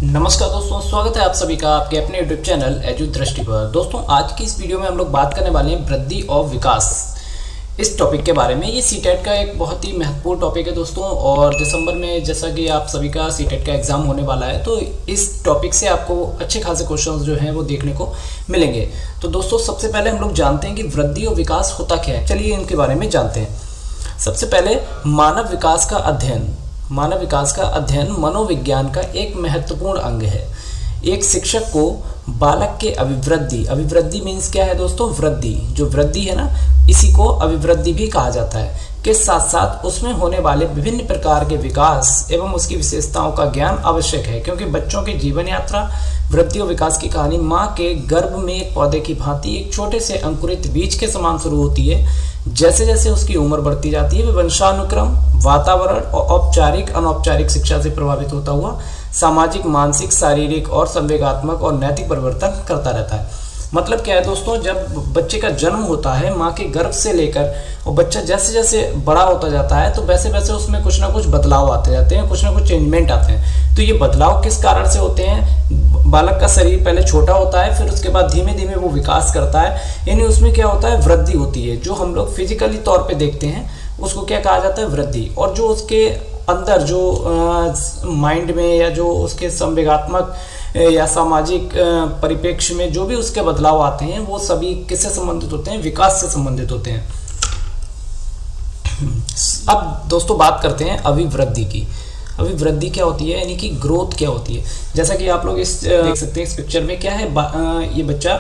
नमस्कार दोस्तों, स्वागत है आप सभी का आपके अपने YouTube चैनल एजु दृष्टि पर। दोस्तों, आज की इस वीडियो में हम लोग बात करने वाले हैं वृद्धि और विकास इस टॉपिक के बारे में। ये सीटेट का एक बहुत ही महत्वपूर्ण टॉपिक है दोस्तों, और दिसंबर में जैसा कि आप सभी का सीटेट का एग्जाम होने वाला है, तो इस टॉपिक से आपको अच्छे खासे क्वेश्चंस जो हैं वो देखने को मिलेंगे। तो दोस्तों, सबसे पहले हम लोग जानते हैं कि वृद्धि और विकास होता क्या है। चलिए इनके बारे में जानते हैं। सबसे पहले मानव विकास का अध्ययन। मानव विकास का अध्ययन मनोविज्ञान का एक महत्वपूर्ण अंग है। एक शिक्षक को बालक के अभिवृद्धि मीन्स क्या है दोस्तों? वृद्धि। जो वृद्धि है ना, इसी को अभिवृद्धि भी कहा जाता है, के साथ साथ उसमें होने वाले विभिन्न प्रकार के विकास एवं उसकी विशेषताओं का ज्ञान आवश्यक है, क्योंकि बच्चों की जीवन यात्रा, वृद्धि और विकास की कहानी माँ के गर्भ में एक पौधे की भांति एक छोटे से अंकुरित बीज के समान शुरू होती है। जैसे जैसे उसकी उम्र बढ़ती जाती है, वह वंशानुक्रम, वातावरण और औपचारिक अनौपचारिक शिक्षा से प्रभावित होता हुआ सामाजिक, मानसिक, शारीरिक और संवेगात्मक और नैतिक परिवर्तन करता रहता है। मतलब क्या है दोस्तों, जब बच्चे का जन्म होता है माँ के गर्भ से लेकर, और बच्चा जैसे जैसे बड़ा होता जाता है तो वैसे वैसे उसमें कुछ ना कुछ बदलाव आते जाते हैं, कुछ ना कुछ चेंजमेंट आते हैं। तो ये बदलाव किस कारण से होते हैं? बालक का शरीर पहले छोटा होता है, फिर उसके बाद धीमे धीमे वो विकास करता है, यानी उसमें क्या होता है? वृद्धि होती है। जो हम लोग फिजिकली तौर पे देखते हैं उसको क्या कहा जाता है? वृद्धि। और जो उसके अंदर जो माइंड में या जो उसके संवेगात्मक या सामाजिक परिप्रेक्ष्य में जो भी उसके बदलाव आते हैं, वो सभी किससे संबंधित होते हैं? विकास से संबंधित होते हैं। अब दोस्तों बात करते हैं अभिवृद्धि की। अभिवृद्धि क्या होती है, यानी कि ग्रोथ क्या होती है। जैसा कि आप लोग इस देख सकते हैं इस पिक्चर में क्या है, ये बच्चा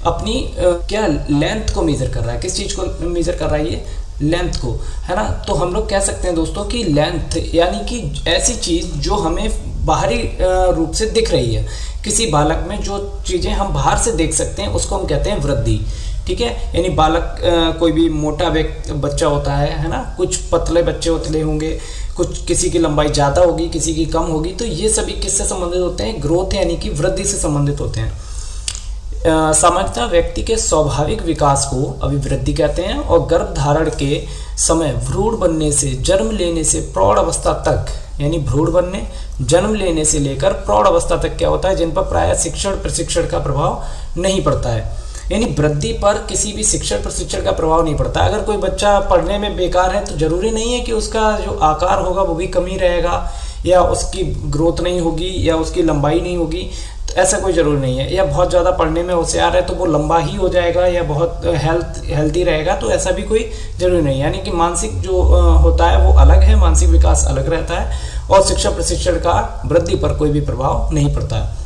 अपनी क्या लेंथ को मेजर कर रहा है। किस चीज को मेजर कर रहा है? ये लेंथ को, है ना। तो हम लोग कह सकते हैं दोस्तों कि लेंथ यानी कि ऐसी चीज जो हमें बाहरी रूप से दिख रही है। किसी बालक में जो चीजें हम बाहर से देख सकते हैं उसको हम कहते हैं वृद्धि। ठीक है, यानी बालक कोई भी मोटा बच्चा होता है ना, कुछ पतले बच्चे उतले होंगे, कुछ किसी की लंबाई ज्यादा होगी, किसी की कम होगी। तो ये सभी किससे संबंधित होते हैं? ग्रोथ यानी कि वृद्धि से संबंधित होते हैं। सामान्यतः व्यक्ति के स्वाभाविक विकास को अभिवृद्धि कहते हैं, और गर्भ धारण के समय भ्रूण बनने से जन्म लेने से प्रौढ़ अवस्था तक, यानी भ्रूण बनने, जन्म लेने से लेकर प्रौढ़ अवस्था तक क्या होता है, जिन पर प्रायः शिक्षण प्रशिक्षण का प्रभाव नहीं पड़ता है। यानी वृद्धि पर किसी भी शिक्षण प्रशिक्षण का प्रभाव नहीं पड़ता। अगर कोई बच्चा पढ़ने में बेकार है तो जरूरी नहीं है कि उसका जो आकार होगा वो भी कम ही रहेगा, या उसकी ग्रोथ नहीं होगी, या उसकी लंबाई नहीं होगी। तो ऐसा कोई जरूरी नहीं है। या बहुत ज़्यादा पढ़ने में होशियार है तो वो लंबा ही हो जाएगा, या बहुत हेल्थी रहेगा, तो ऐसा भी कोई जरूरी नहीं है। यानी कि मानसिक जो होता है वो अलग है, मानसिक विकास अलग रहता है, और शिक्षा प्रशिक्षण का वृद्धि पर कोई भी प्रभाव नहीं पड़ता है।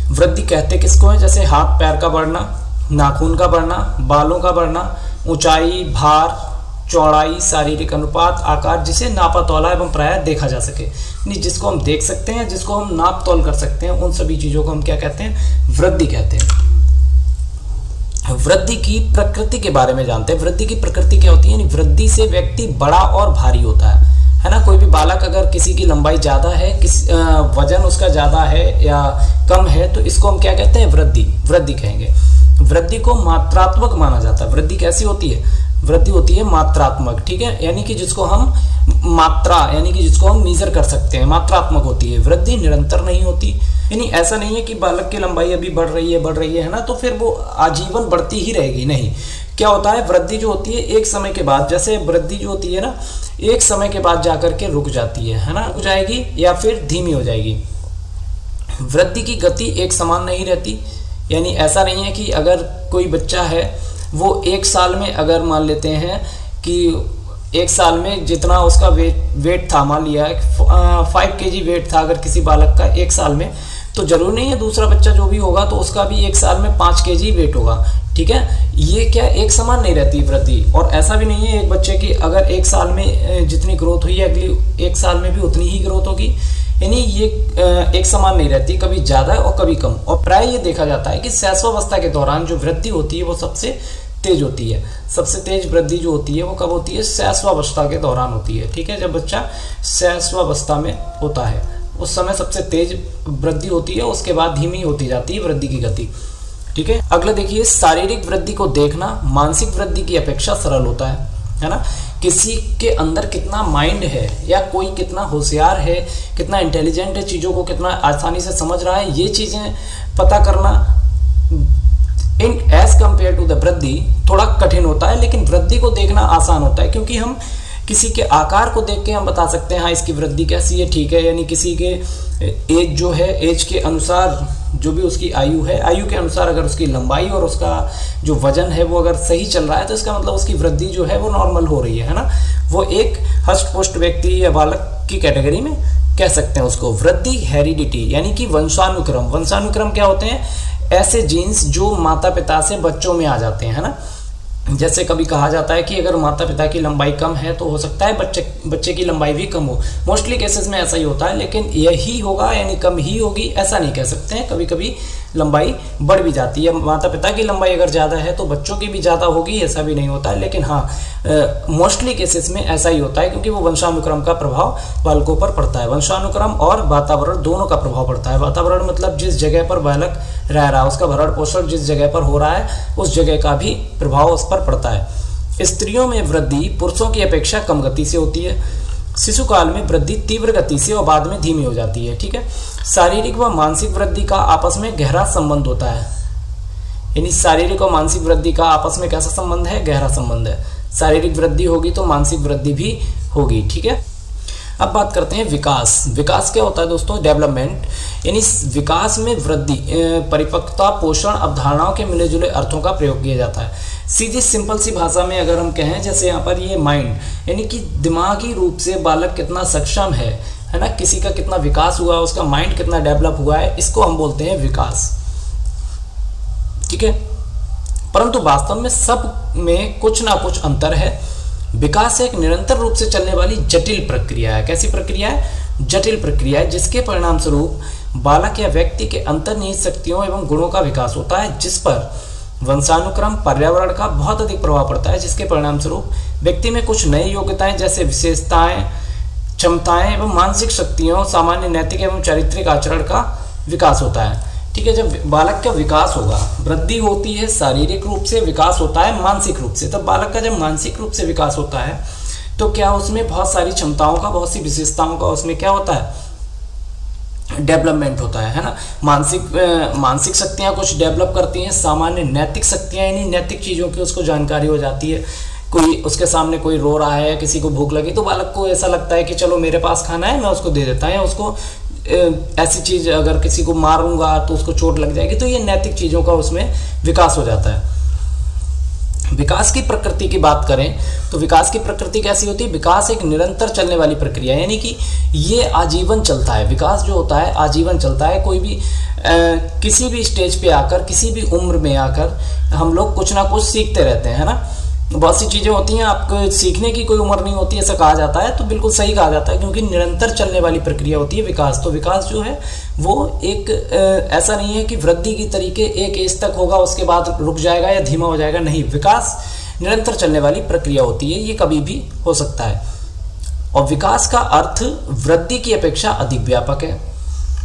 वृद्धि कहते किसको है? जैसे हाथ पैर का बढ़ना, नाखून का बढ़ना, बालों का बढ़ना, ऊंचाई, भार, चौड़ाई, शारीरिक अनुपात, आकार, जिसे नापा तौला एवं प्रायः देखा जा सके, नहीं जिसको हम देख सकते हैं, जिसको हम नाप तौल कर सकते हैं, उन सभी चीजों को हम क्या कहते हैं? वृद्धि कहते हैं। वृद्धि की प्रकृति के बारे में जानते हैं। वृद्धि की प्रकृति क्या होती है? यानी वृद्धि से व्यक्ति बड़ा और भारी होता है ना। कोई भी बालक अगर किसी की लंबाई ज्यादा है, वजन उसका ज्यादा है या कम है, तो इसको हम क्या कहते हैं? वृद्धि कहेंगे। वृद्धि को मात्रात्मक माना जाता है। वृद्धि कैसी होती है? वृद्धि होती है मात्रात्मक। ठीक है, यानी कि जिसको हम मात्रा, यानी कि जिसको हम मेजर कर सकते हैं, मात्रात्मक होती है। वृद्धि निरंतर नहीं होती, यानी ऐसा नहीं है कि बालक की लंबाई अभी बढ़ रही है ना, तो फिर वो आजीवन बढ़ती ही रहेगी। नहीं, क्या होता है? वृद्धि जो होती है एक समय के बाद, जैसे वृद्धि जो होती है ना, एक समय के बाद जाकर के रुक जाती है ना, रुक जाएगी या फिर धीमी हो जाएगी। वृद्धि की गति एक समान नहीं रहती, यानी ऐसा नहीं है कि अगर कोई बच्चा है वो एक साल में, अगर मान लेते हैं कि एक साल में जितना उसका वेट था, मान लिया 5 kg वेट था अगर किसी बालक का एक साल में, तो जरूर नहीं है दूसरा बच्चा जो भी होगा तो उसका भी एक साल में 5 kg वेट होगा। ठीक है, ये क्या एक समान नहीं रहती वृद्धि। और ऐसा भी नहीं है एक बच्चे की अगर एक साल में जितनी ग्रोथ हुई है अगली एक साल में भी उतनी ही ग्रोथ होगी, यानी ये एक समान नहीं रहती, कभी ज्यादा और कभी कम। और प्राय ये देखा जाता है कि शैशवावस्था के दौरान जो वृद्धि होती है वो सबसे तेज होती है। सबसे तेज वृद्धि जो होती है वो कब होती है? शैशवावस्था के दौरान होती है। ठीक है, जब बच्चा शैशवावस्था में होता है उस समय सबसे तेज वृद्धि होती है, उसके बाद धीमी होती जाती है वृद्धि की गति। ठीक है, अगला देखिए, शारीरिक वृद्धि को देखना मानसिक वृद्धि की अपेक्षा सरल होता है ना। किसी के अंदर कितना माइंड है या कोई कितना होशियार है, कितना इंटेलिजेंट है, चीज़ों को कितना आसानी से समझ रहा है, ये चीज़ें पता करना इन एज कंपेयर टू द वृद्धि थोड़ा कठिन होता है। लेकिन वृद्धि को देखना आसान होता है, क्योंकि हम किसी के आकार को देख के हम बता सकते हैं हाँ इसकी वृद्धि कैसी है, ठीक है। यानी किसी के एज जो है, एज के अनुसार जो भी उसकी आयु है, आयु के अनुसार अगर उसकी लंबाई और उसका जो वजन है वो अगर सही चल रहा है तो इसका मतलब उसकी वृद्धि जो है वो नॉर्मल हो रही है ना। वो एक हष्ट पुष्ट व्यक्ति या बालक की कैटेगरी में कह सकते हैं उसको। वृद्धि हेरिडिटी यानी कि वंशानुक्रम। वंशानुक्रम क्या होते हैं? ऐसे जीन्स जो माता पिता से बच्चों में आ जाते हैं, है ना। जैसे कभी कहा जाता है कि अगर माता पिता की लंबाई कम है तो हो सकता है बच्चे की लंबाई भी कम हो। मोस्टली केसेस में ऐसा ही होता है, लेकिन यही होगा यानी कम ही होगी ऐसा नहीं कह सकते हैं। कभी कभी लंबाई बढ़ भी जाती है। माता पिता की लंबाई अगर ज़्यादा है तो बच्चों की भी ज़्यादा होगी, ऐसा भी नहीं होता है। लेकिन हाँ, मोस्टली केसेस में ऐसा ही होता है, क्योंकि वो वंशानुक्रम का प्रभाव बालकों पर पड़ता है। वंशानुक्रम और वातावरण दोनों का प्रभाव पड़ता है। वातावरण मतलब जिस जगह पर बालक रह रहा है, उसका भरण पोषण जिस जगह पर हो रहा है उस जगह का भी प्रभाव उस पर पड़ता है। स्त्रियों में वृद्धि पुरुषों की अपेक्षा कम गति से होती है। शिशु काल में वृद्धि तीव्र गति से और बाद में धीमी हो जाती है, ठीक है। शारीरिक व मानसिक वृद्धि का आपस में गहरा संबंध होता है। यानी शारीरिक और मानसिक वृद्धि का आपस में कैसा संबंध है? गहरा संबंध है। शारीरिक वृद्धि होगी तो मानसिक वृद्धि भी होगी, ठीक है। अब बात करते हैं विकास। विकास क्या होता है दोस्तों? डेवलपमेंट। यानी विकास में वृद्धि, परिपक्वता, पोषण, अवधारणाओं के मिले जुले अर्थों का प्रयोग किया जाता है। सीधी सिंपल सी भाषा में अगर हम कहें, जैसे यहाँ पर ये माइंड यानी कि दिमागी रूप से बालक कितना सक्षम है ना, किसी का कितना विकास हुआ, उसका माइंड कितना डेवलप हुआ है, इसको हम बोलते हैं विकास, ठीक है। परंतु वास्तव में सब में कुछ ना कुछ अंतर है। विकास एक निरंतर रूप से चलने वाली जटिल प्रक्रिया है। कैसी प्रक्रिया है? जटिल प्रक्रिया है, जिसके परिणाम स्वरूप बालक या व्यक्ति के अंतर्निहित शक्तियों एवं गुणों का विकास होता है, जिस पर वंशानुक्रम, पर्यावरण का बहुत अधिक प्रभाव पड़ता है, जिसके परिणाम स्वरूप व्यक्ति में कुछ नई योग्यताएं जैसे विशेषताएं, क्षमताएं एवं मानसिक शक्तियों, सामान्य नैतिक एवं चारित्रिक आचरण का विकास होता है, ठीक है। जब बालक का विकास होगा, वृद्धि होती है शारीरिक रूप से, विकास होता है मानसिक रूप से। तब बालक का जब मानसिक रूप से विकास होता है तो क्या उसमें बहुत सारी क्षमताओं का, बहुत सी विशेषताओं का उसमें क्या होता है? डेवलपमेंट होता है ना। मानसिक शक्तियां कुछ डेवलप करती हैं, सामान्य नैतिक शक्तियां यानी नैतिक चीज़ों की उसको जानकारी हो जाती है। कोई उसके सामने कोई रो रहा है, किसी को भूख लगी, तो बालक को ऐसा लगता है कि चलो मेरे पास खाना है, मैं उसको दे देता हूँ। या उसको ऐसी चीज़, अगर किसी को मारूंगा तो उसको चोट लग जाएगी, तो ये नैतिक चीज़ों का उसमें विकास हो जाता है। विकास की प्रकृति की बात करें तो विकास की प्रकृति कैसी होती है? विकास एक निरंतर चलने वाली प्रक्रिया है, यानी कि ये आजीवन चलता है। विकास जो होता है आजीवन चलता है। कोई भी किसी भी स्टेज पे आकर, किसी भी उम्र में आकर हम लोग कुछ ना कुछ सीखते रहते हैं, है ना। बहुत सी चीज़ें होती हैं, आपको सीखने की कोई उम्र नहीं होती, ऐसा कहा जाता है, तो बिल्कुल सही कहा जाता है, क्योंकि निरंतर चलने वाली प्रक्रिया होती है विकास। तो विकास जो है वो एक ऐसा नहीं है कि वृद्धि की तरीके एक एज तक होगा उसके बाद रुक जाएगा या धीमा हो जाएगा, नहीं। विकास निरंतर चलने वाली प्रक्रिया होती है, ये कभी भी हो सकता है। और विकास का अर्थ वृद्धि की अपेक्षा अधिक व्यापक है,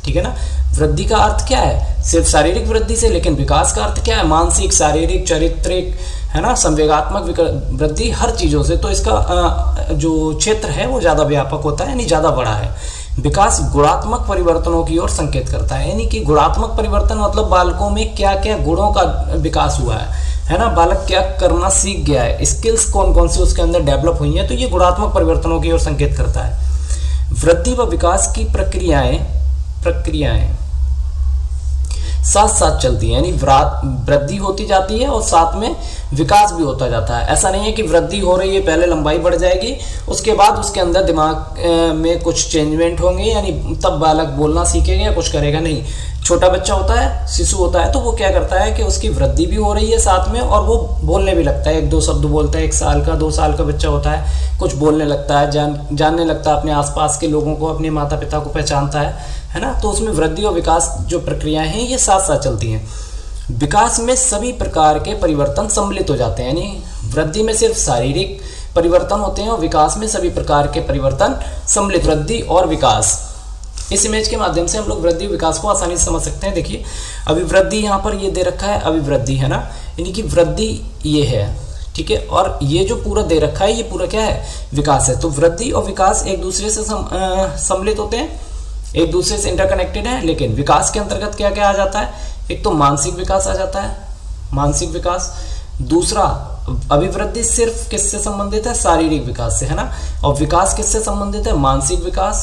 ठीक है ना। वृद्धि का अर्थ क्या है? सिर्फ शारीरिक वृद्धि से, लेकिन विकास का अर्थ क्या है? मानसिक, शारीरिक, चारित्रिक, है ना, संवेगात्मक वृद्धि, हर चीज़ों से। तो इसका जो क्षेत्र है वो ज़्यादा व्यापक होता है, यानी ज़्यादा बड़ा है। विकास गुणात्मक परिवर्तनों की ओर संकेत करता है, यानी कि गुणात्मक परिवर्तन मतलब बालकों में क्या क्या गुणों का विकास हुआ है ना, बालक क्या करना सीख गया है, स्किल्स कौन कौन सी उसके अंदर डेवलप हुई हैं, तो ये गुणात्मक परिवर्तनों की ओर संकेत करता है। वृद्धि व विकास की प्रक्रियाएं साथ साथ चलती है, यानी वृद्धि होती जाती है और साथ में विकास भी होता जाता है। ऐसा नहीं है कि वृद्धि हो रही है, पहले लंबाई बढ़ जाएगी, उसके बाद उसके अंदर दिमाग में कुछ चेंजमेंट होंगे, यानी तब बालक बोलना सीखेगा या कुछ करेगा, नहीं। छोटा बच्चा होता है, शिशु होता है, तो वो क्या करता है कि उसकी वृद्धि भी हो रही है साथ में, और वो बोलने भी लगता है, एक दो शब्द बोलता है। 1 साल का 2 साल का बच्चा होता है, कुछ बोलने लगता है, जानने लगता है अपने आसपास के लोगों को, अपने माता पिता को पहचानता है ना। तो उसमें वृद्धि और विकास जो प्रक्रियाएं हैं ये साथ साथ चलती हैं। विकास में सभी प्रकार के परिवर्तन सम्मिलित हो जाते हैं, यानी वृद्धि में सिर्फ शारीरिक परिवर्तन होते हैं और विकास में सभी प्रकार के परिवर्तन सम्मिलित। वृद्धि और विकास, इस इमेज के माध्यम से हम लोग वृद्धि और विकास को आसानी से समझ सकते हैं। देखिए, अभिवृद्धि यहाँ पर ये दे रखा है, अभिवृद्धि, है ना, यानी कि वृद्धि ये है, ठीक ठीक है। और ये जो पूरा दे रखा है ये पूरा क्या है, विकास है। तो वृद्धि और विकास एक दूसरे से सम्मिलित होते हैं, एक दूसरे से इंटरकनेक्टेड है। लेकिन विकास के अंतर्गत क्या क्या आ जाता है, एक तो मानसिक विकास आ जाता है, मानसिक विकास। दूसरा अभिवृद्धि सिर्फ किससे संबंधित है, शारीरिक विकास से, है ना। और विकास किससे संबंधित है, मानसिक विकास,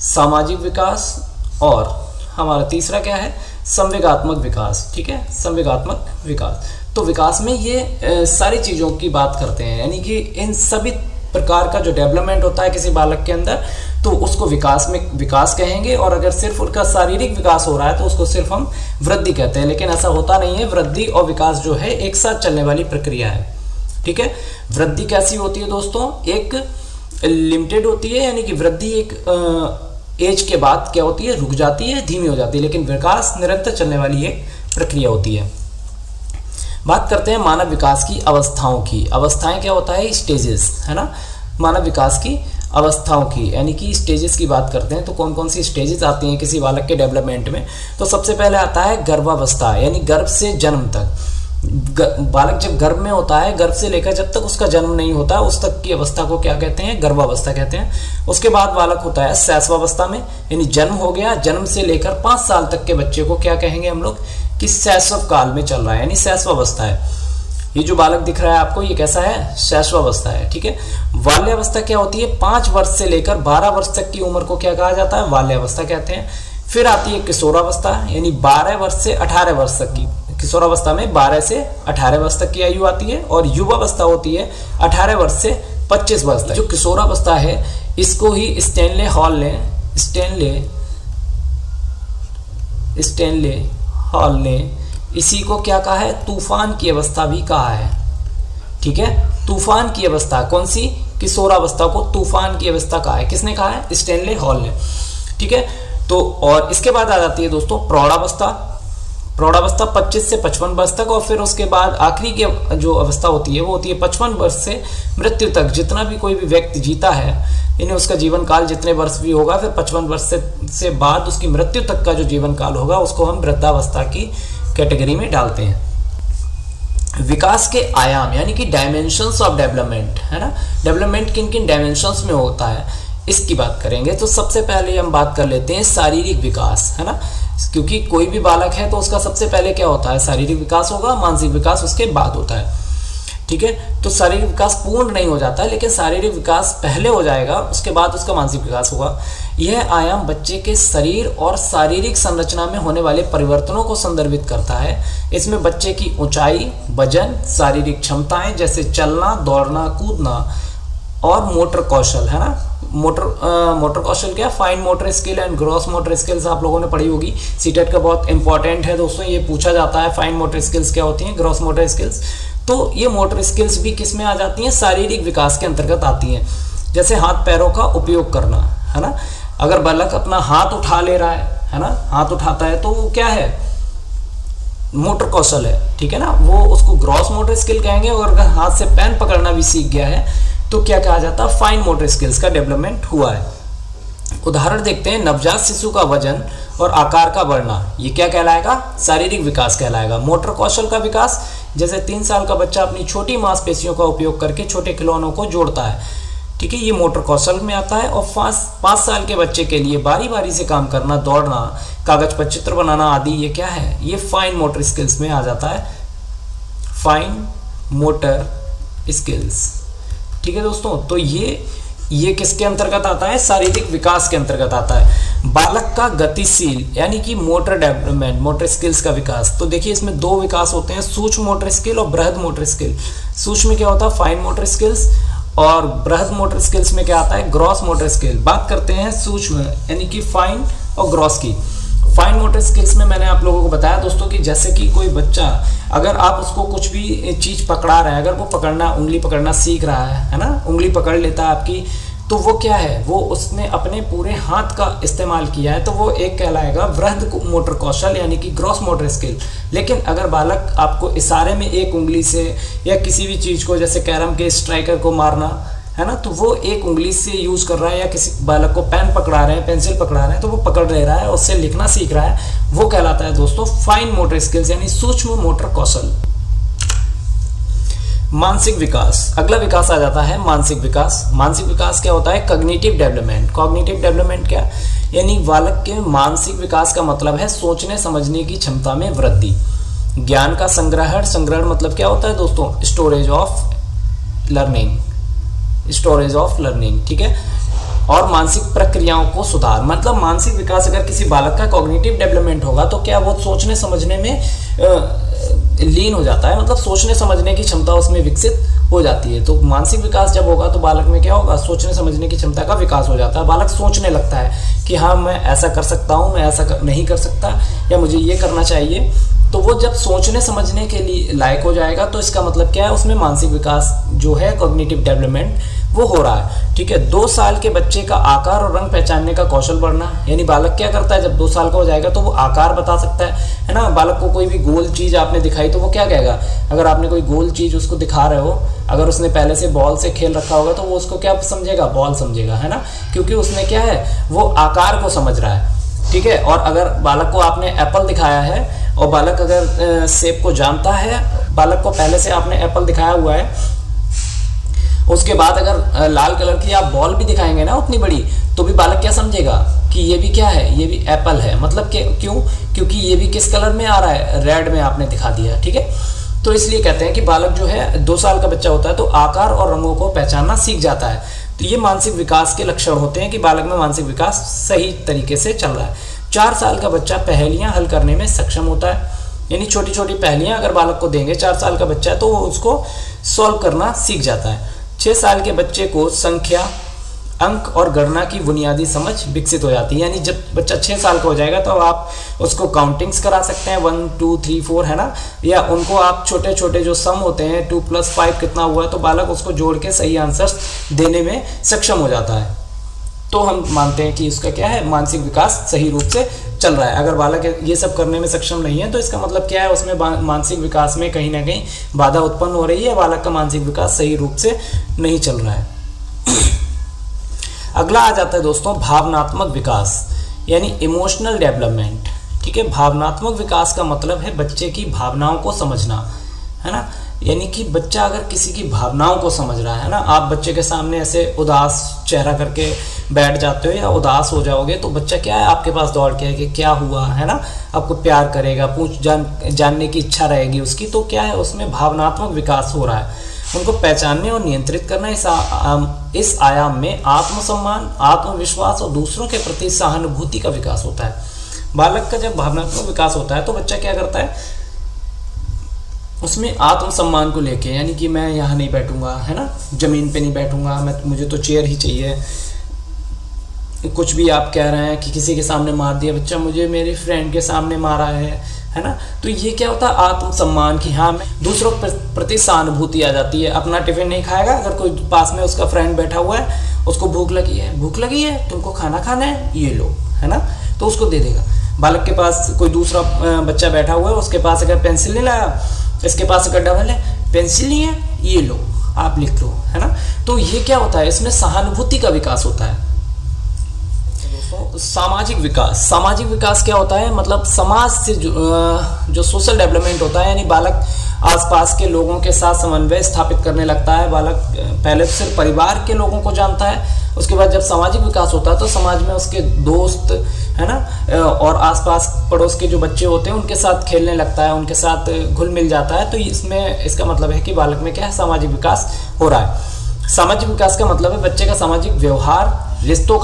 सामाजिक विकास, और हमारा तीसरा क्या है, संवेगात्मक विकास, ठीक है, संवेगात्मक विकास। तो विकास में ये सारी चीजों की बात करते हैं, यानी कि इन सभी प्रकार का जो डेवलपमेंट होता है किसी बालक के अंदर, तो उसको विकास में विकास कहेंगे। और अगर सिर्फ उनका शारीरिक विकास हो रहा है तो उसको सिर्फ हम वृद्धि कहते हैं। लेकिन ऐसा होता नहीं है, वृद्धि और विकास जो है एक साथ चलने वाली प्रक्रिया है, ठीक है। वृद्धि कैसी होती है दोस्तों, एक लिमिटेड होती है, यानी कि वृद्धि एक एज के बाद क्या होती है, रुक जाती है, धीमी हो जाती है। लेकिन विकास निरंतर चलने वाली एक प्रक्रिया होती है। बात करते हैं मानव विकास की अवस्थाओं की। अवस्थाएं क्या होता है, स्टेजेस, है ना। मानव विकास की अवस्थाओं की यानी कि स्टेजेस की बात करते हैं। तो कौन कौन सी स्टेजेस आती हैं किसी बालक के डेवलपमेंट में, तो सबसे पहले आता है गर्भावस्था, यानी गर्भ से जन्म तक। बालक जब गर्भ में होता है, गर्भ से लेकर जब तक उसका जन्म नहीं होता उस तक की अवस्था को क्या कहते हैं, गर्भावस्था कहते हैं। उसके बाद बालक होता है शैशवावस्था में, यानी जन्म हो गया, जन्म से लेकर 5 साल तक के बच्चे को क्या कहेंगे हम लोग, कि शैशव काल में चल रहा है, यानी शैशवावस्था है। ये जो बालक दिख रहा है आपको, ये कैसा है, शैशवावस्था है, ठीक है। बाल्यावस्था क्या होती है, 5 वर्ष से लेकर 12 वर्ष तक की उम्र को क्या कहा जाता है, बाल्यावस्था कहते हैं। फिर आती है किशोरावस्था, यानी 12 वर्ष से 18 वर्ष तक की। किशोरावस्था में 12 से 18 वर्ष तक की आयु आती है। और युवावस्था होती है 18 वर्ष से 25 वर्ष तक। जो किशोरावस्था है इसको ही स्टैनले हॉल ने इसी को क्या कहा है, तूफान की अवस्था भी कहा है, ठीक है। तूफान की अवस्था, कौन सी, किशोरावस्था को तूफान की अवस्था कहा है, किसने कहा है, स्टैनले हॉल ने, ठीक है। तो और इसके बाद आ जाती है दोस्तों प्रौढ़ावस्था। प्रौढ़ावस्था 25 से 55 वर्ष तक। और फिर उसके बाद आखिरी की जो अवस्था होती है वो होती है 55 वर्ष से मृत्यु तक। जितना भी कोई भी व्यक्ति जीता है, यानी उसका जीवन काल जितने वर्ष भी होगा, फिर 55 वर्ष से बाद उसकी मृत्यु तक का जो जीवन काल होगा उसको हम वृद्धावस्था की कैटेगरी में डालते हैं। विकास के आयाम यानी कि डायमेंशंस ऑफ डेवलपमेंट, है ना। डेवलपमेंट किन किन डायमेंशंस में होता है इसकी बात करेंगे। तो सबसे पहले हम बात कर लेते हैं शारीरिक विकास, है ना। क्योंकि कोई भी बालक है तो उसका सबसे पहले क्या होता है, शारीरिक विकास होगा, मानसिक विकास उसके बाद होता है, ठीक है। तो शारीरिक विकास पूर्ण नहीं हो जाता है, लेकिन शारीरिक विकास पहले हो जाएगा, उसके बाद उसका मानसिक विकास होगा। यह आयाम बच्चे के शरीर और शारीरिक संरचना में होने वाले परिवर्तनों को संदर्भित करता है। इसमें बच्चे की ऊंचाई, वजन, शारीरिक क्षमताएं जैसे चलना, दौड़ना, कूदना और मोटर कौशल, है ना। मोटर कौशल क्या, fine motor skill and gross motor skills आप लोगों ने पढ़ी होगी, सीटेट का बहुत इंपॉर्टेंट है दोस्तों, ये पूछा जाता है, फाइन मोटर स्किल्स क्या होती हैं, ग्रॉस मोटर स्किल्स। तो ये मोटर स्किल्स भी किस में आ जाती हैं, शारीरिक विकास के अंतर्गत आती हैं। जैसे हाथ पैरों का उपयोग करना, है ना। अगर बालक अपना हाथ उठा ले रहा है ना, हाथ उठाता है तो वो क्या है, मोटर कौशल है, ठीक है ना। वो उसको ग्रॉस मोटर स्किल कहेंगे। और अगर हाथ से पेन पकड़ना भी सीख गया है तो क्या कहा जाता है, फाइन मोटर स्किल्स का डेवलपमेंट हुआ है। उदाहरण देखते हैं, नवजात शिशु का वजन और आकार का बढ़ना, ये क्या कहलाएगा, शारीरिक विकास कहलाएगा। मोटर कौशल का विकास, जैसे 3 साल का बच्चा अपनी छोटी मांसपेशियों का उपयोग करके छोटे खिलौनों को जोड़ता है, ठीक है, ये मोटर कौशल में आता है। और 5 साल के बच्चे के लिए बारी बारी से काम करना, दौड़ना, कागज पर चित्र बनाना आदि, ये क्या है, ये फाइन मोटर स्किल्स में आ जाता है, फाइन मोटर स्किल्स, ठीक है दोस्तों। तो ये किसके अंतर्गत आता है, शारीरिक विकास के अंतर्गत आता है। बालक का गतिशील यानी कि मोटर डेवलपमेंट, मोटर स्किल्स का विकास। तो देखिए इसमें 2 विकास होते हैं, सूक्ष्म मोटर स्किल और बृहद मोटर स्किल। सूक्ष्म में क्या होता है, फाइन मोटर स्किल्स, और बृहद मोटर स्किल्स में क्या आता है, ग्रॉस मोटर स्किल। बात करते हैं सूक्ष्म यानी कि फाइन और ग्रॉस की। फाइन मोटर स्किल्स में मैंने आप लोगों को बताया दोस्तों कि जैसे कि कोई बच्चा, अगर आप उसको कुछ भी चीज पकड़ा रहे हैं, अगर वो उंगली पकड़ना सीख रहा है ना, उंगली पकड़ लेता है आपकी, तो वो क्या है, वो उसने अपने पूरे हाथ का इस्तेमाल किया है, तो वो एक कहलाएगा वृहद मोटर कौशल यानी कि ग्रॉस मोटर स्किल। लेकिन अगर बालक आपको इशारे में एक उंगली से या किसी भी चीज को, जैसे कैरम के स्ट्राइकर को मारना है ना, तो वो एक उंगली से यूज कर रहा है, या किसी बालक को पेन पकड़ा रहे हैं, पेंसिल पकड़ा रहे हैं, तो वो पकड़ ले रहा है, उससे लिखना सीख रहा है, वो कहलाता है दोस्तों फाइन मोटर स्किल्स यानी सूक्ष्म मोटर कौशल। मानसिक विकास, अगला विकास आ जाता है मानसिक विकास। मानसिक विकास क्या होता है? Cognitive development. कॉग्निटिव डेवलपमेंट क्या, यानी बालक के मानसिक विकास का मतलब है सोचने समझने की क्षमता में वृद्धि, ज्ञान का संग्रहण। संग्रहण मतलब क्या होता है दोस्तों? Storage of learning, storage of learning, ठीक है। और मानसिक प्रक्रियाओं को सुधार, मतलब मानसिक विकास अगर किसी बालक का कॉग्निटिव डेवलपमेंट होगा तो क्या वो सोचने समझने में लीन हो जाता है, मतलब सोचने समझने की क्षमता उसमें विकसित हो जाती है। तो मानसिक विकास जब होगा तो बालक में क्या होगा? सोचने समझने की क्षमता का विकास हो जाता है। बालक सोचने लगता है कि हाँ मैं ऐसा कर सकता हूँ, मैं ऐसा नहीं कर सकता, या मुझे ये करना चाहिए। तो वो जब सोचने समझने के लिए लायक हो जाएगा तो इसका मतलब क्या है? उसमें मानसिक विकास जो है कॉग्निटिव डेवलपमेंट वो हो रहा है, ठीक है। 2 साल के बच्चे का आकार और रंग पहचानने का कौशल बढ़ना, यानी बालक क्या करता है? जब 2 साल का हो जाएगा तो वो आकार बता सकता है ना। बालक को कोई भी गोल चीज आपने दिखाई तो वो क्या कहेगा? अगर आपने कोई गोल चीज उसको दिखा रहे हो, अगर उसने पहले से बॉल से खेल रखा होगा तो वो उसको क्या समझेगा? बॉल समझेगा, है ना, क्योंकि उसने क्या है? वो आकार को समझ रहा है, ठीक है। और अगर बालक को आपने एप्पल दिखाया है और बालक अगर सेब को जानता है, बालक को पहले से आपने एप्पल दिखाया हुआ है, उसके बाद अगर लाल कलर की आप बॉल भी दिखाएंगे ना उतनी बड़ी, तो भी बालक क्या समझेगा कि ये भी क्या है? ये भी एप्पल है। मतलब क्यों? क्योंकि ये भी किस कलर में आ रहा है? रेड में आपने दिखा दिया, ठीक है। तो इसलिए कहते हैं कि बालक जो है 2 साल का बच्चा होता है तो आकार और रंगों को पहचानना सीख जाता है। तो ये मानसिक विकास के लक्षण होते हैं कि बालक में मानसिक विकास सही तरीके से चल रहा है। 4 साल का बच्चा पहेलियां हल करने में सक्षम होता है, यानी छोटी छोटी पहेलियां अगर बालक को देंगे, 4 साल का बच्चा है तो वो उसको सॉल्व करना सीख जाता है। 6 साल के बच्चे को संख्या, अंक और गणना की बुनियादी समझ विकसित हो जाती है, यानी जब बच्चा 6 साल का हो जाएगा तो आप उसको काउंटिंग्स करा सकते हैं 1 2 3 4, है ना, या उनको आप छोटे छोटे जो सम होते हैं 2 + 5 कितना हुआ, तो बालक उसको जोड़ के सही आंसर्स देने में सक्षम हो जाता है। तो हम मानते हैं कि उसका क्या है? मानसिक विकास सही रूप से चल रहा है। अगर बालक ये सब करने में सक्षम नहीं है तो इसका मतलब क्या है? उसमें मानसिक विकास में कहीं ना कहीं बाधा उत्पन्न हो रही है, बालक का मानसिक विकास सही रूप से नहीं चल रहा है। अगला आ जाता है दोस्तों भावनात्मक विकास, यानी इमोशनल डेवलपमेंट, ठीक है। भावनात्मक विकास का मतलब है बच्चे की भावनाओं को समझना, है ना, यानी कि बच्चा अगर किसी की भावनाओं को समझ रहा है ना, आप बच्चे के सामने ऐसे उदास चेहरा करके बैठ जाते हो या उदास हो जाओगे तो बच्चा क्या है? आपके पास दौड़ के है कि क्या हुआ, है ना, आपको प्यार करेगा, जानने की इच्छा रहेगी उसकी। तो क्या है? उसमें भावनात्मक विकास हो रहा है। उनको पहचानने और नियंत्रित करना, इस आयाम में आत्मसम्मान, आत्मविश्वास और दूसरों के प्रति सहानुभूति का विकास होता है। बालक का जब भावनात्मक विकास होता है तो बच्चा क्या करता है? उसमें आत्मसम्मान को लेके, यानी कि मैं यहाँ नहीं बैठूंगा, है ना, जमीन पे नहीं बैठूंगा, मुझे तो चेयर ही चाहिए। कुछ भी आप कह रहे हैं कि किसी के सामने मार दिया बच्चा, मुझे मेरे फ्रेंड के सामने मारा है ना। तो ये क्या होता है? आत्मसम्मान की, हाँ, मैं दूसरों के प्रति सहानुभूति आ जाती है। अपना टिफिन नहीं खाएगा, अगर कोई पास में उसका फ्रेंड बैठा हुआ है, उसको भूख लगी है, तुमको खाना खाना है, ये लो, है ना, तो उसको दे देगा। बालक के पास कोई दूसरा बच्चा बैठा हुआ है, उसके पास अगर पेंसिल नहीं लाया, इसके पास अगर डबल है, पेंसिल नहीं है, ये लो, आप लिख लो, है ना। तो ये क्या होता है? इसमें सहानुभूति का विकास होता है। सामाजिक विकास, सामाजिक विकास क्या होता है? मतलब समाज से जो सोशल डेवलपमेंट होता है, यानी बालक आसपास के लोगों के साथ समन्वय स्थापित करने लगता है। बालक पहले तो सिर्फ परिवार के लोगों को जानता है, उसके बाद जब सामाजिक विकास होता है तो समाज में उसके दोस्त, है ना, और आसपास पड़ोस के जो बच्चे होते हैं उनके साथ खेलने लगता है, उनके साथ घुल मिल जाता है। तो इसमें इसका मतलब है कि बालक में क्या है? सामाजिक विकास हो रहा है। सामाजिक विकास का मतलब है बच्चे का सामाजिक व्यवहार, रिश्तों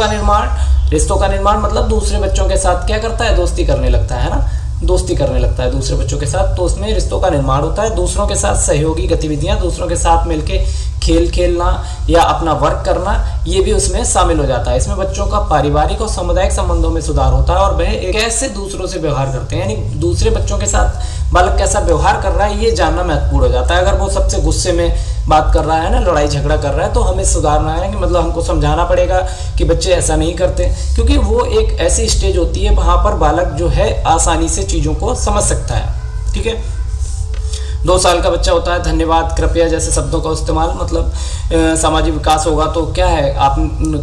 का निर्माण मतलब दूसरे बच्चों के साथ क्या करता है? दोस्ती करने लगता है ना, दोस्ती करने लगता है दूसरे बच्चों के साथ। तो उसमें रिश्तों का निर्माण होता है। दूसरों के साथ सहयोगी गतिविधियां, दूसरों के साथ मिलके खेल खेलना या अपना वर्क करना, ये भी उसमें शामिल हो जाता है। इसमें बच्चों का पारिवारिक और सामुदायिक संबंधों में सुधार होता है और वह कैसे दूसरों से व्यवहार करते हैं, यानी दूसरे बच्चों के साथ बालक कैसा व्यवहार कर रहा है, ये जानना महत्वपूर्ण हो जाता है। अगर वो सबसे गुस्से में बात कर रहा है ना, लड़ाई झगड़ा कर रहा है, तो हमें सुधारना है कि मतलब हमको समझाना पड़ेगा कि बच्चे ऐसा नहीं करते, क्योंकि वो एक ऐसी स्टेज होती है वहां पर बालक जो है आसानी से चीजों को समझ सकता है। ठीक है, 2 साल का बच्चा होता है, धन्यवाद, कृपया जैसे शब्दों का इस्तेमाल, मतलब सामाजिक विकास होगा तो क्या है, आप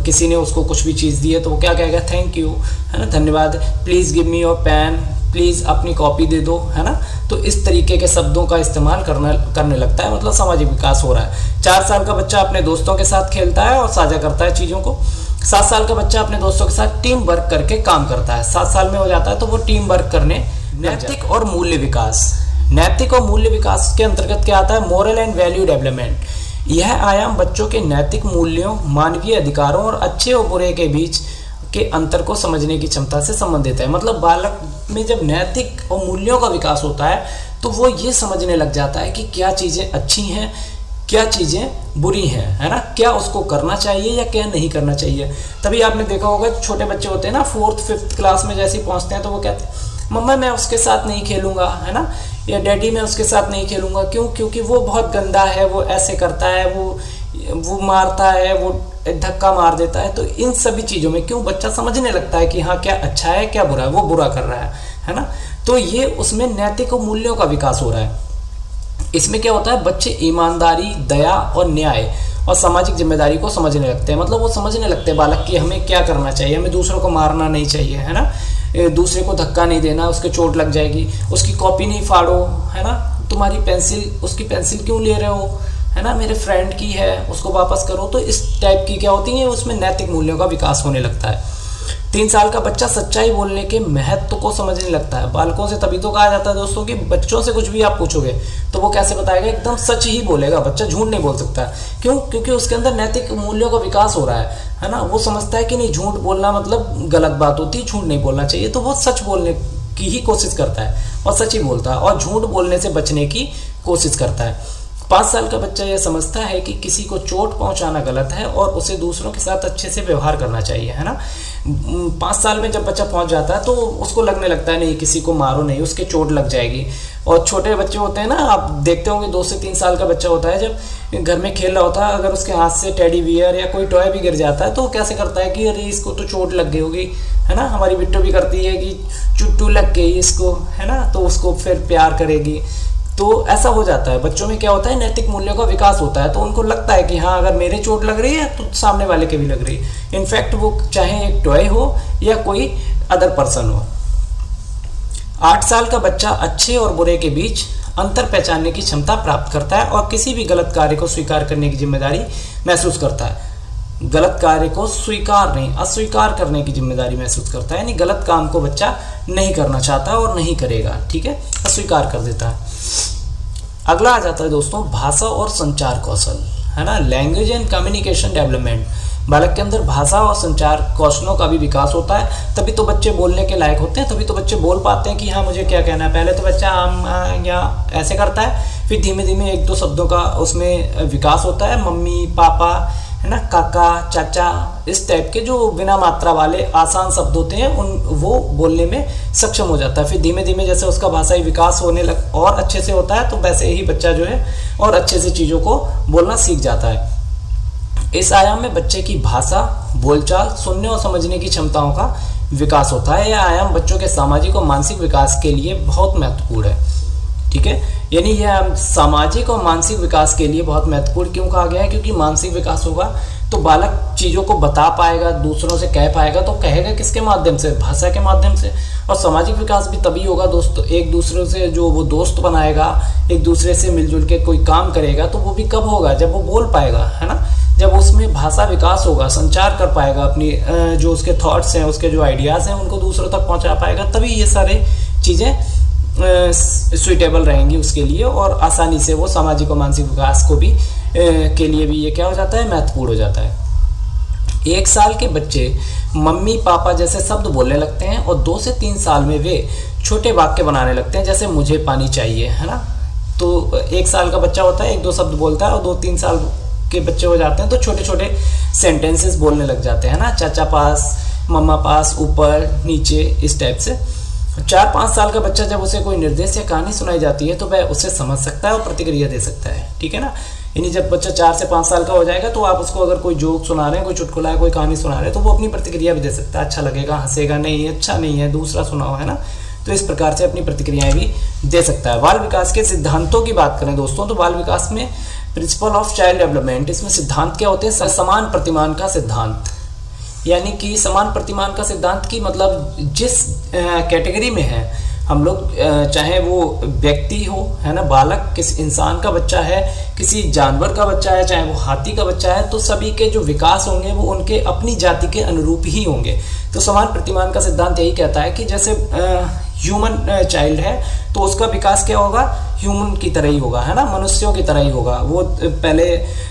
किसी ने उसको कुछ भी चीज़ दी है तो वो क्या कहेगा? थैंक यू, है ना, धन्यवाद, please give me your pen, please अपनी कॉपी दे दो, है ना। तो इस तरीके के शब्दों का इस्तेमाल करने लगता है, मतलब सामाजिक विकास हो रहा है। 4 साल का बच्चा अपने दोस्तों के साथ खेलता है और साझा करता है चीज़ों को। 7 साल का बच्चा अपने दोस्तों के साथ टीम वर्क करके काम करता है। 7 साल में हो जाता है तो वो टीम वर्क करने। नैतिक और मूल्य विकास, नैतिक और मूल्य विकास के अंतर्गत क्या आता है? Moral and value development. यह आयाम बच्चों के नैतिक मूल्यों, मानवीय अधिकारों और अच्छे और बुरे के बीच के अंतर को समझने की क्षमता से संबंधित है। मतलब बालक में जब नैतिक और मूल्यों का विकास होता है तो वो ये समझने लग जाता है कि क्या चीज़ें अच्छी हैं, क्या चीज़ें बुरी हैं, है ना, क्या उसको करना चाहिए या क्या नहीं करना चाहिए। तभी आपने देखा होगा छोटे बच्चे होते हैं ना, 4th 5th क्लास में जैसे ही पहुंचते हैं तो वो कहते हैं मम्मा मैं उसके साथ नहीं खेलूंगा, है ना, या डैडी मैं उसके साथ नहीं खेलूंगा। क्यों? क्योंकि वो बहुत गंदा है, वो ऐसे करता है, वो मारता है, वो धक्का मार देता है। तो इन सभी चीज़ों में क्यों बच्चा समझने लगता है कि हाँ क्या अच्छा है क्या बुरा है, वो बुरा कर रहा है ना। तो ये उसमें नैतिक मूल्यों का विकास हो रहा है। इसमें क्या होता है? बच्चे ईमानदारी, दया और न्याय और सामाजिक जिम्मेदारी को समझने लगते हैं। मतलब वो समझने लगते हैं बालक कि हमें क्या करना चाहिए, हमें दूसरों को मारना नहीं चाहिए, है ना, दूसरे को धक्का नहीं देना, उसके चोट लग जाएगी, उसकी कॉपी नहीं फाड़ो, है ना, तुम्हारी पेंसिल, उसकी पेंसिल क्यों ले रहे हो, है ना, मेरे फ्रेंड की है उसको वापस करो। तो इस टाइप की क्या होती है, उसमें नैतिक मूल्यों का विकास होने लगता है। 3 साल का बच्चा सच्चाई बोलने के महत्व को समझने लगता है। बालकों से तभी तो कहा जाता है दोस्तों कि बच्चों से कुछ भी आप पूछोगे तो वो कैसे बताएगा? एकदम सच ही बोलेगा, बच्चा झूठ नहीं बोल सकता। क्यों? क्योंकि उसके अंदर नैतिक मूल्यों का विकास हो रहा है ना। वो समझता है कि नहीं, झूठ बोलना मतलब गलत बात होती है, झूठ नहीं बोलना चाहिए। तो वो सच बोलने की ही कोशिश करता है और सच ही बोलता है और झूठ बोलने से बचने की कोशिश करता है। 5 साल का बच्चा यह समझता है कि किसी को चोट पहुंचाना गलत है और उसे दूसरों के साथ अच्छे से व्यवहार करना चाहिए, है ना। 5 साल में जब बच्चा पहुंच जाता है तो उसको लगने लगता है नहीं, किसी को मारो नहीं, उसके चोट लग जाएगी। और छोटे बच्चे होते हैं ना, आप देखते होंगे 2 से 3 साल का बच्चा होता है, जब घर में खेल रहा होता है, अगर उसके हाथ से टेडी बियर या कोई टॉय भी गिर जाता है तो वो कैसे करता है कि अरे इसको तो चोट लग गई होगी, है ना। हमारी बिट्टू भी करती है कि चुट्टू लग गई इसको, है ना, तो उसको फिर प्यार करेगी। तो ऐसा हो जाता है बच्चों में। क्या होता है? नैतिक मूल्यों का विकास होता है, तो उनको लगता है कि हाँ अगर मेरे चोट लग रही है तो सामने वाले के भी लग रही है। इनफैक्ट वो चाहे एक टॉय हो या कोई अदर पर्सन हो। 8 साल का बच्चा अच्छे और बुरे के बीच अंतर पहचानने की क्षमता प्राप्त करता है और किसी भी गलत कार्य को स्वीकार करने की जिम्मेदारी महसूस करता है। गलत कार्य को स्वीकार नहीं, अस्वीकार करने की जिम्मेदारी महसूस करता है। यानी गलत काम को बच्चा नहीं करना चाहता और नहीं करेगा, ठीक है, अस्वीकार कर देता है। अगला आ जाता है दोस्तों भाषा और संचार कौशल, है ना, लैंग्वेज एंड कम्युनिकेशन डेवलपमेंट। बालक के अंदर भाषा और संचार कौशलों का भी विकास होता है, तभी तो बच्चे बोलने के लायक होते हैं, तभी तो बच्चे बोल पाते हैं कि हाँ मुझे क्या कहना है। पहले तो बच्चा आम या ऐसे करता है, फिर धीमे धीमे 1-2 शब्दों का उसमें विकास होता है। मम्मी, पापा, है ना, काका, चाचा, इस टाइप के जो बिना मात्रा वाले आसान शब्द होते हैं वो बोलने में सक्षम हो जाता है। फिर धीमे धीमे जैसे उसका भाषाई विकास होने लग और अच्छे से होता है तो वैसे ही बच्चा जो है और अच्छे से चीज़ों को बोलना सीख जाता है। इस आयाम में बच्चे की भाषा, बोलचाल, सुनने और समझने की क्षमताओं का विकास होता है। यह आयाम बच्चों के सामाजिक और मानसिक विकास के लिए बहुत महत्वपूर्ण है, ठीक है। यानी यह सामाजिक और मानसिक विकास के लिए बहुत महत्वपूर्ण क्यों कहा गया है? क्योंकि मानसिक विकास होगा तो बालक चीज़ों को बता पाएगा, दूसरों से कह पाएगा। तो कहेगा किसके माध्यम से? भाषा के माध्यम से। और सामाजिक विकास भी तभी होगा दोस्तों, एक दूसरे से जो वो दोस्त बनाएगा, एक दूसरे से मिलजुल के कोई काम करेगा, तो वो भी कब होगा? जब वो बोल पाएगा, है ना, जब उसमें भाषा विकास होगा, संचार कर पाएगा, अपनी जो उसके थॉट्स हैं, उसके जो आइडियाज़ हैं उनको दूसरों तक पहुँचा पाएगा, तभी ये सारे चीज़ें सुइटेबल रहेंगी उसके लिए और आसानी से वो सामाजिक और मानसिक विकास को भी के लिए भी ये क्या हो जाता है? महत्वपूर्ण हो जाता है। 1 साल के बच्चे मम्मी, पापा जैसे शब्द बोलने लगते हैं और 2 से 3 साल में वे छोटे वाक्य बनाने लगते हैं, जैसे मुझे पानी चाहिए, है ना। तो 1 साल का बच्चा होता है, 1-2 शब्द बोलता है और 2-3 साल के बच्चे हो जाते हैं तो छोटे छोटे सेंटेंसेस बोलने लग जाते हैं ना, चाचा पास, मम्मा पास, ऊपर, नीचे, इस टाइप से। 4-5 साल का बच्चा जब उसे कोई निर्देश या कहानी सुनाई जाती है तो वह उसे समझ सकता है और प्रतिक्रिया दे सकता है, ठीक है ना। यानी जब बच्चा 4 से 5 साल का हो जाएगा तो आप उसको अगर कोई जोक सुना रहे हैं, कोई चुटकुला है, कोई कहानी सुना रहे हैं तो वो अपनी प्रतिक्रिया भी दे सकता है। अच्छा लगेगा, हंसेगा, नहीं अच्छा नहीं है, दूसरा सुनाओ, है ना। तो इस प्रकार से अपनी प्रतिक्रियाएं भी दे सकता है। बाल विकास के सिद्धांतों की बात करें दोस्तों तो बाल विकास में प्रिंसिपल ऑफ चाइल्ड डेवलपमेंट, इसमें सिद्धांत क्या होते हैं? समान प्रतिमान का सिद्धांत। यानी कि समान प्रतिमान का सिद्धांत की मतलब जिस कैटेगरी में है हम लोग चाहे वो व्यक्ति हो, है ना, बालक किस इंसान का बच्चा है, किसी जानवर का बच्चा है, चाहे वो हाथी का बच्चा है, तो सभी के जो विकास होंगे वो उनके अपनी जाति के अनुरूप ही होंगे। तो समान प्रतिमान का सिद्धांत यही कहता है कि जैसे ह्यूमन चाइल्ड है तो उसका विकास क्या होगा, ह्यूमन की तरह ही होगा, है ना, मनुष्यों की तरह ही होगा। वो पहले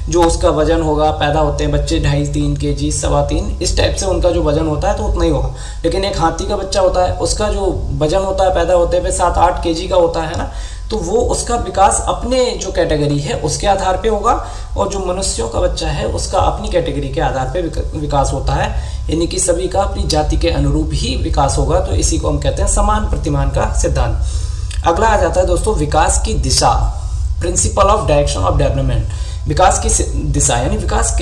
जो उसका वजन होगा, पैदा होते हैं बच्चे 2.5-3 kg, 3.25 इस टाइप से उनका जो वजन होता है तो उतना ही होगा। लेकिन एक हाथी का बच्चा होता है, उसका जो वजन होता है पैदा होते हुए 7-8 kg का होता है ना, तो वो उसका विकास अपने जो कैटेगरी है उसके आधार पे होगा, और जो मनुष्यों का बच्चा है उसका अपनी कैटेगरी के आधार पे विकास होता है, यानी कि सभी का अपनी जाति के अनुरूप ही विकास होगा। तो इसी को हम कहते हैं समान प्रतिमान का सिद्धांत। अगला आ जाता है दोस्तों विकास की दिशा, principle of direction of development. विकास की दिशा यानी विकास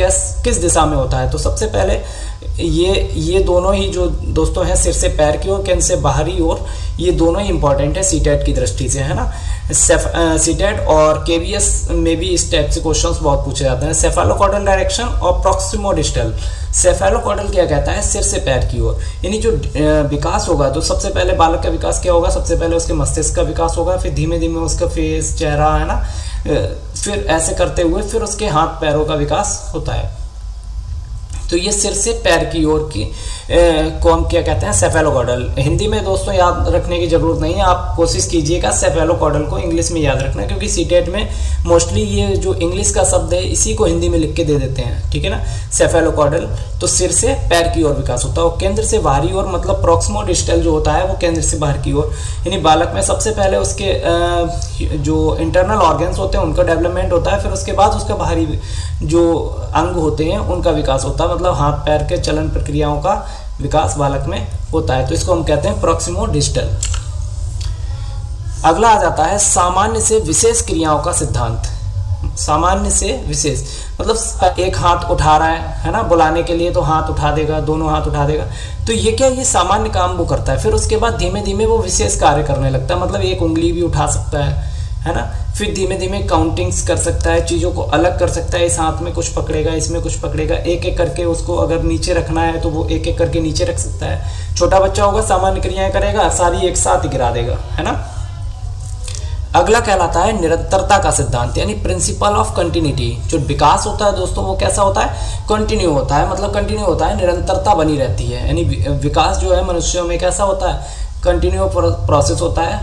किस दिशा में होता है। तो सबसे पहले ये दोनों ही जो दोस्तों हैं, सिर से पैर की ओर, केंद्र से बाहरी ओर, ये दोनों ही इंपॉर्टेंट है सीटेट की दृष्टि से, है ना। सीटेट और केवीएस में भी इस टाइप से क्वेश्चंस बहुत पूछे जाते हैं। सेफेलोकॉर्डल डायरेक्शन और प्रॉक्सिमोडिस्टल। सेफेलोकॉर्डल क्या कहता है, सिर से पैर की ओर, यानी जो विकास होगा तो सबसे पहले बालक का विकास क्या होगा, सबसे पहले उसके मस्तिष्क का विकास होगा, फिर धीमे धीमे उसका फेस, चेहरा, है ना, फिर ऐसे करते हुए फिर उसके हाथ पैरों का विकास होता है। तो ये सिर से पैर की ओर की को हम क्या कहते हैं, सेफेलोकॉर्डल। हिंदी में दोस्तों याद रखने की जरूरत नहीं है, आप कोशिश कीजिएगा सेफेलोकॉर्डल को इंग्लिश में याद रखना, क्योंकि सीटेट में मोस्टली ये जो इंग्लिश का शब्द है इसी को हिंदी में लिख के दे देते हैं, ठीक है ना। सेफेलोकॉर्डल तो सिर से पैर की ओर विकास होता है, और केंद्र से बाहरी ओर मतलब प्रॉक्सिमोडिस्टल जो होता है वो केंद्र से बाहर की ओर, यानी बालक में सबसे पहले उसके जो इंटरनल ऑर्गन्स होते हैं उनका डेवलपमेंट होता है, फिर उसके बाद उसका बाहरी जो अंग होते हैं उनका विकास होता है, मतलब हाथ पैर के चलन प्रक्रियाओं का विकास बालक में होता है। तो इसको हम कहते हैं प्रॉक्सिमोडिस्टल। अगला आ जाता है सामान्य से विशेष क्रियाओं का सिद्धांत। सामान्य से विशेष मतलब एक हाथ उठा रहा है ना, बुलाने के लिए तो हाथ उठा देगा, दोनों हाथ उठा देगा, तो ये क्या, ये सामान्य काम वो करता है। फिर उसके बाद धीमे धीमे वो विशेष कार्य करने लगता है, मतलब एक उंगली भी उठा सकता है ना, फिर धीमे धीमे काउंटिंग्स कर सकता है, चीज़ों को अलग कर सकता है, इस हाथ में कुछ पकड़ेगा, इसमें कुछ पकड़ेगा, एक एक करके उसको अगर नीचे रखना है तो वो एक एक करके नीचे रख सकता है। छोटा बच्चा होगा सामान्य क्रियाएं करेगा, सारी एक साथ ही गिरा देगा, है ना। अगला कहलाता है निरंतरता का सिद्धांत, यानी प्रिंसिपल ऑफ कंटिन्यूटी। जो विकास होता है दोस्तों वो कैसा होता है, कंटिन्यू होता है, मतलब कंटिन्यू होता है, निरंतरता बनी रहती है। यानी विकास जो है मनुष्यों में कैसा होता है, कंटिन्यू प्रोसेस होता है,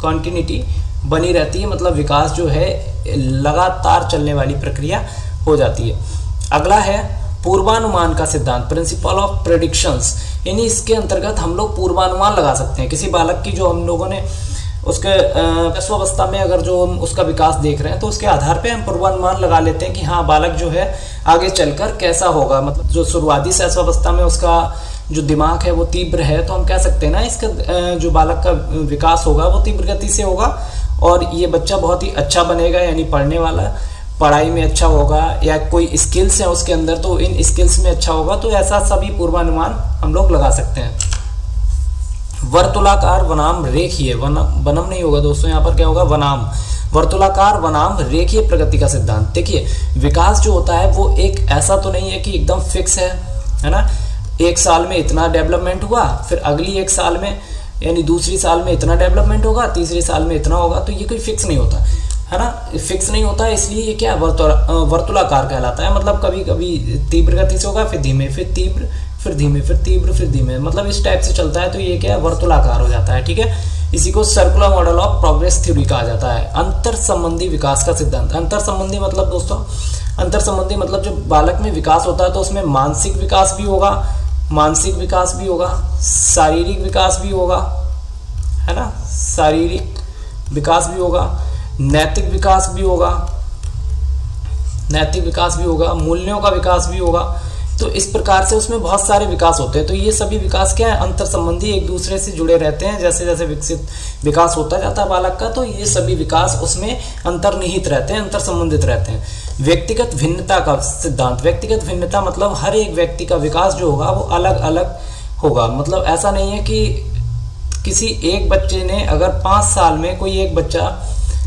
कंटिन्यूटी बनी रहती है, मतलब विकास जो है लगातार चलने वाली प्रक्रिया हो जाती है। अगला है पूर्वानुमान का सिद्धांत, प्रिंसिपल ऑफ प्रेडिक्शंस, यानी इसके अंतर्गत हम लोग पूर्वानुमान लगा सकते हैं। किसी बालक की जो हम लोगों ने उसके शैशवावस्था में अगर जो हम उसका विकास देख रहे हैं तो उसके आधार पे हम पूर्वानुमान लगा लेते हैं कि हाँ बालक जो है आगे चलकर कैसा होगा। मतलब जो शुरुआती शैशवावस्था में उसका जो दिमाग है वो तीव्र है, तो हम कह सकते हैं ना इसका जो बालक का विकास होगा वो तीव्र गति से होगा, और ये बच्चा बहुत ही अच्छा बनेगा, यानी पढ़ने वाला, पढ़ाई में अच्छा होगा, या कोई स्किल्स है उसके अंदर तो इन स्किल्स में अच्छा होगा। तो ऐसा सभी पूर्वानुमान हम लोग लगा सकते हैं। वर्तुलाकार बनाम रेखीय, बनम नहीं होगा दोस्तों, यहाँ पर क्या होगा, बनाम, वर्तुलाकार बनाम रेखीय प्रगति का सिद्धांत। देखिए विकास जो होता है वो एक ऐसा तो नहीं है कि एकदम फिक्स है ना, एक साल में इतना डेवलपमेंट हुआ, फिर अगली एक साल में यानी दूसरी साल में इतना डेवलपमेंट होगा, तीसरी साल में इतना होगा, तो ये कोई फिक्स नहीं होता है ना, फिक्स नहीं होता है, इसलिए ये क्या वर्तुलाकार कहलाता है। मतलब कभी कभी तीव्र गति से होगा, फिर धीमे, फिर तीव्र, फिर धीमे, फिर तीव्र, फिर धीमे, मतलब इस टाइप से चलता है, तो ये क्या है, वर्तुलाकार हो जाता है, ठीक है। इसी को circular model of progress theory कहा जाता है। अंतर संबंधी विकास का सिद्धांत, अंतर संबंधी मतलब दोस्तों, अंतर संबंधी मतलब जो बालक में विकास होता है तो उसमें मानसिक विकास भी होगा, मानसिक विकास भी होगा, शारीरिक विकास भी होगा, है ना, शारीरिक विकास भी होगा, नैतिक विकास भी होगा, नैतिक विकास भी होगा, मूल्यों का विकास भी होगा। तो इस प्रकार से उसमें बहुत सारे विकास होते हैं। तो ये सभी विकास क्या है, अंतर संबंधी, एक दूसरे से जुड़े रहते हैं। जैसे जैसे विकसित विकास होता जाता है बालक का, तो ये सभी विकास उसमें अंतर्निहित रहते हैं, अंतर संबंधित रहते हैं। व्यक्तिगत भिन्नता का सिद्धांत, व्यक्तिगत भिन्नता मतलब हर एक व्यक्ति का विकास जो होगा वो अलग अलग होगा। मतलब ऐसा नहीं है कि किसी एक बच्चे ने अगर 5 साल में कोई एक बच्चा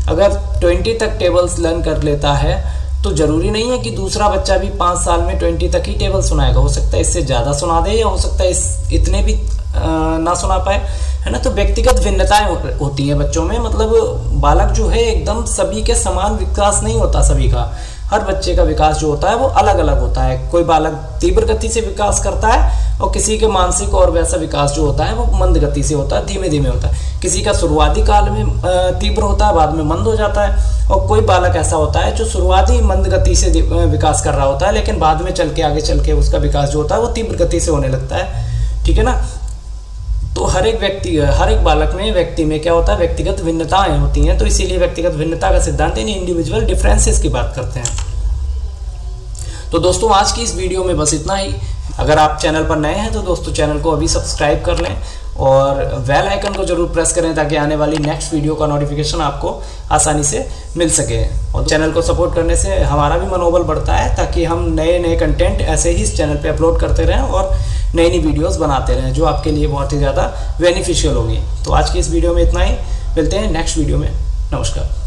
अगर 20 तक टेबल्स लर्न कर लेता है तो जरूरी नहीं है कि दूसरा बच्चा भी 5 साल में 20 तक ही टेबल सुनाएगा। हो सकता है इससे ज़्यादा सुना दे, या हो सकता है इतने भी ना सुना पाए, है ना। तो व्यक्तिगत भिन्नताएं होती हैं बच्चों में, मतलब बालक जो है एकदम सभी के समान विकास नहीं होता सभी का। हर बच्चे का विकास जो होता है वो अलग अलग होता है। कोई बालक तीव्र गति से विकास करता है और किसी के मानसिक और वैसा विकास जो होता है वो मंद गति से होता है, धीमे धीमे होता है। किसी का शुरुआती काल में तीव्र होता है, बाद में मंद हो जाता है। और कोई बालक ऐसा होता है जो शुरुआती मंद गति से विकास कर रहा होता है, लेकिन बाद में चल के आगे चल के उसका विकास जो होता है वो तीव्र गति से होने लगता है, ठीक है ना। तो हर एक बालक में, व्यक्ति में क्या होता है, व्यक्तिगत भिन्नताएं होती हैं। तो इसीलिए व्यक्तिगत भिन्नता का सिद्धांत यानी इंडिविजुअल डिफरेंसेस की बात करते हैं। तो दोस्तों आज की इस वीडियो में बस इतना ही। अगर आप चैनल पर नए हैं तो दोस्तों चैनल को अभी सब्सक्राइब कर लें और बेल आइकन को जरूर प्रेस करें ताकि आने वाली नेक्स्ट वीडियो का नोटिफिकेशन आपको आसानी से मिल सके। और चैनल को सपोर्ट करने से हमारा भी मनोबल बढ़ता है ताकि हम नए नए कंटेंट ऐसे ही इस चैनल पे अपलोड करते रहें और नई नई वीडियोस बनाते रहें जो आपके लिए बहुत ही ज़्यादा बेनिफिशियल होगी। तो आज की इस वीडियो में इतना ही, मिलते हैं नेक्स्ट वीडियो में। नमस्कार।